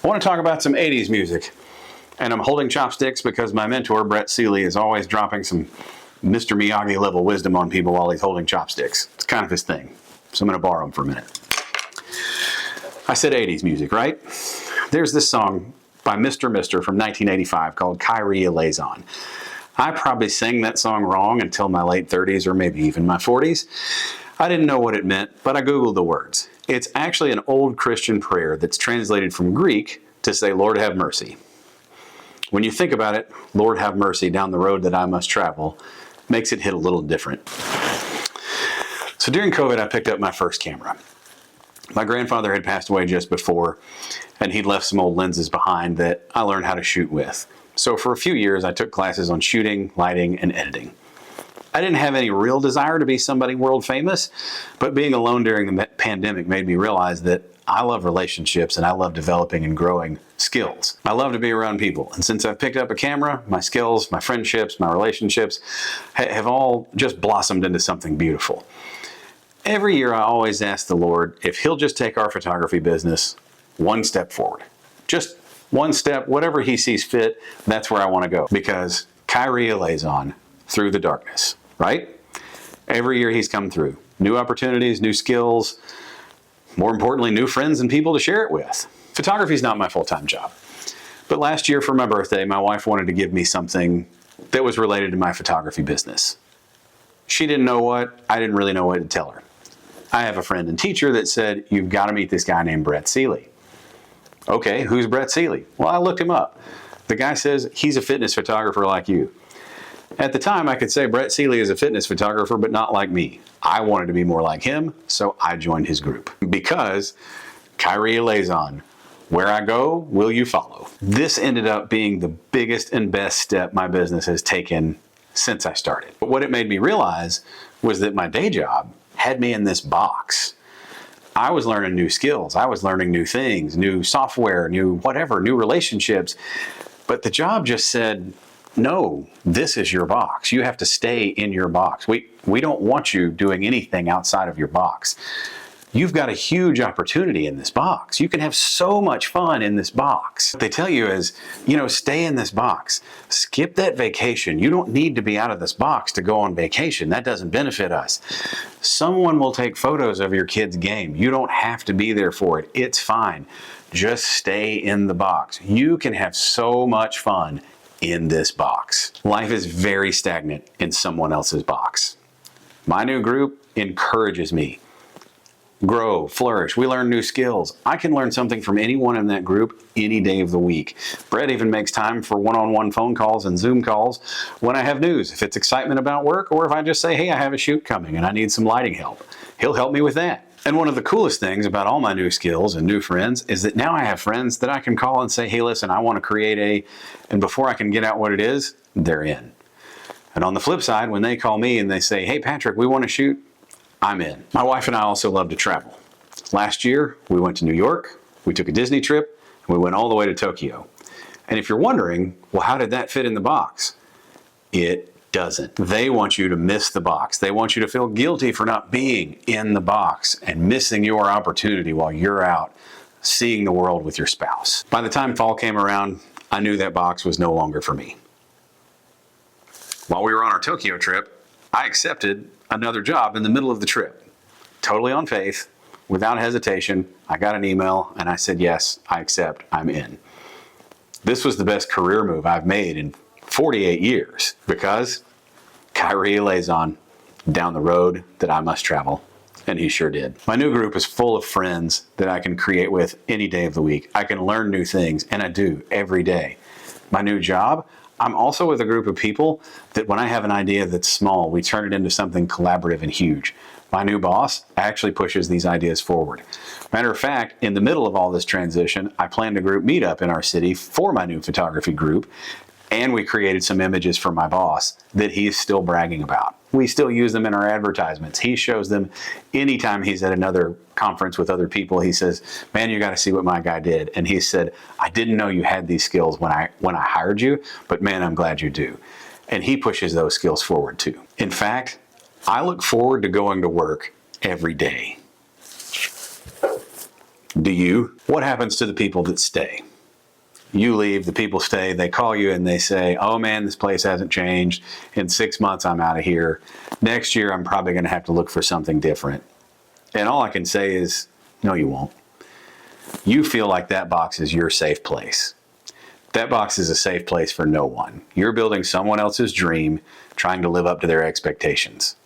I want to talk about some 80s music. And I'm holding chopsticks because my mentor, Brett Seeley, is always dropping some Mr. Miyagi level wisdom on people while he's holding chopsticks. It's kind of his thing. So I'm going to borrow them for a minute. I said 80s music, right? There's this song by Mr. Mister from 1985 called Kyrie, eleison. I probably sang that song wrong until my late 30s or maybe even my 40s. I didn't know what it meant, but I Googled the words. It's actually an old Christian prayer that's translated from Greek to say, Lord, have mercy. When you think about it, Lord, have mercy down the road that I must travel, makes it hit a little different. So during COVID, I picked up my first camera. My grandfather had passed away just before, and he'd left some old lenses behind that I learned how to shoot with. So for a few years, I took classes on shooting, lighting, and editing. I didn't have any real desire to be somebody world famous, but being alone during the pandemic made me realize that I love relationships and I love developing and growing skills. I love to be around people. And since I've picked up a camera, my skills, my friendships, my relationships have all just blossomed into something beautiful. Every year I always ask the Lord if He'll just take our photography business one step forward. Just one step, whatever He sees fit, that's where I want to go. Because Kyrie, eleison, through the darkness, right? Every year He's come through. New opportunities, new skills, more importantly, new friends and people to share it with. Photography is not my full-time job. But last year for my birthday, my wife wanted to give me something that was related to my photography business. She didn't know what, I didn't really know what to tell her. I have a friend and teacher that said, you've got to meet this guy named Brett Seeley. Okay, who's Brett Seeley? Well, I looked him up. The guy says he's a fitness photographer like you. At the time, I could say Brett Seeley is a fitness photographer, but not like me. I wanted to be more like him, so I joined his group. Because Kyrie, eleison, where I go, will you follow? This ended up being the biggest and best step my business has taken since I started. But what it made me realize was that my day job had me in this box. I was learning new skills. I was learning new things, new software, new whatever, new relationships. But the job just said, no, this is your box. You have to stay in your box. We don't want you doing anything outside of your box. You've got a huge opportunity in this box. You can have so much fun in this box. What they tell you is, stay in this box. Skip that vacation. You don't need to be out of this box to go on vacation. That doesn't benefit us. Someone will take photos of your kid's game. You don't have to be there for it. It's fine. Just stay in the box. You can have so much fun in this box. Life is very stagnant in someone else's box. My new group encourages me. Grow, flourish. We learn new skills. I can learn something from anyone in that group any day of the week. Brett even makes time for one-on-one phone calls and Zoom calls when I have news. If it's excitement about work or if I just say, hey, I have a shoot coming and I need some lighting help, he'll help me with that. And one of the coolest things about all my new skills and new friends is that now I have friends that I can call and say, hey, listen, I want to create and before I can get out what it is, they're in. And on the flip side, when they call me and they say, hey, Patrick, we want to shoot, I'm in. My wife and I also love to travel. Last year, we went to New York, we took a Disney trip, and we went all the way to Tokyo. And if you're wondering, well, how did that fit in the box? It doesn't. They want you to miss the box. They want you to feel guilty for not being in the box and missing your opportunity while you're out seeing the world with your spouse. By the time fall came around, I knew that box was no longer for me. While we were on our Tokyo trip, I accepted another job in the middle of the trip. Totally on faith, without hesitation, I got an email and I said, yes, I accept, I'm in. This was the best career move I've made in 48 years because Kyrie, eleison, down the road that I must travel. And he sure did. My new group is full of friends that I can create with any day of the week. I can learn new things, and I do every day. My new job, I'm also with a group of people that when I have an idea that's small, we turn it into something collaborative and huge. My new boss actually pushes these ideas forward. Matter of fact, in the middle of all this transition, I planned a group meetup in our city for my new photography group, and we created some images for my boss that he's still bragging about. We still use them in our advertisements. He shows them anytime he's at another conference with other people. He says, man, you got to see what my guy did. And he said, I didn't know you had these skills when I hired you, but man, I'm glad you do. And he pushes those skills forward too. In fact, I look forward to going to work every day. Do you? What happens to the people that stay? You leave, the people stay, they call you and they say, oh man, this place hasn't changed. In 6 months, I'm out of here. Next year, I'm probably going to have to look for something different. And all I can say is, no, you won't. You feel like that box is your safe place. That box is a safe place for no one. You're building someone else's dream, trying to live up to their expectations.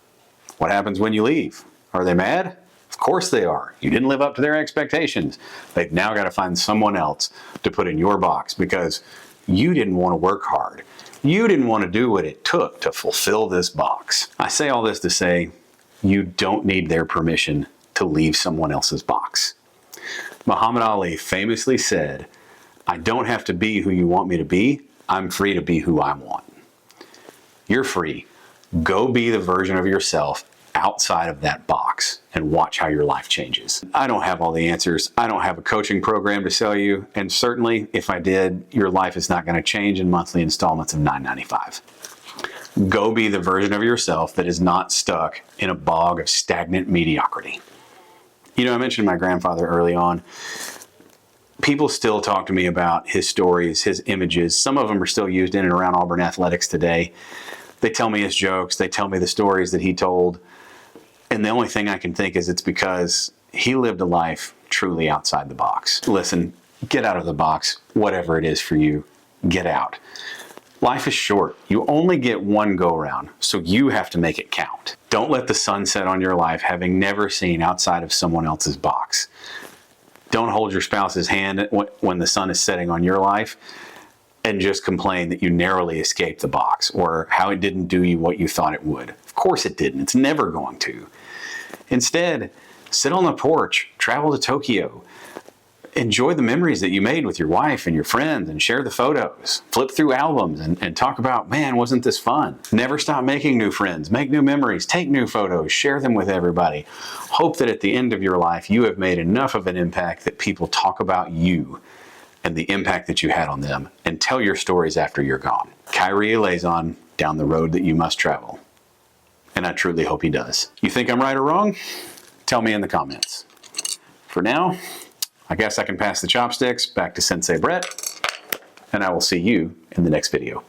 What happens when you leave? Are they mad? Of course they are. You didn't live up to their expectations. They've now got to find someone else to put in your box because you didn't want to work hard. You didn't want to do what it took to fulfill this box. I say all this to say, you don't need their permission to leave someone else's box. Muhammad Ali famously said, I don't have to be who you want me to be. I'm free to be who I want. You're free. Go be the version of yourself outside of that box and watch how your life changes. I don't have all the answers. I don't have a coaching program to sell you. And certainly if I did, your life is not going to change in monthly installments of $9.95. Go be the version of yourself that is not stuck in a bog of stagnant mediocrity. You know, I mentioned my grandfather early on. People still talk to me about his stories, his images. Some of them are still used in and around Auburn athletics today. They tell me his jokes. They tell me the stories that he told. And the only thing I can think is it's because he lived a life truly outside the box. Listen, get out of the box, whatever it is for you, get out. Life is short. You only get one go-round, so you have to make it count. Don't let the sun set on your life having never seen outside of someone else's box. Don't hold your spouse's hand when the sun is setting on your life and just complain that you narrowly escaped the box or how it didn't do you what you thought it would. Of course it didn't. It's never going to. Instead, sit on the porch, travel to Tokyo, enjoy the memories that you made with your wife and your friends and share the photos. Flip through albums and talk about, man, wasn't this fun? Never stop making new friends, make new memories, take new photos, share them with everybody. Hope that at the end of your life, you have made enough of an impact that people talk about you and the impact that you had on them and tell your stories after you're gone. Kyrie eleison down the road that you must travel. And I truly hope he does. You think I'm right or wrong? Tell me in the comments. For now, I guess I can pass the chopsticks back to Sensei Brett, and I will see you in the next video.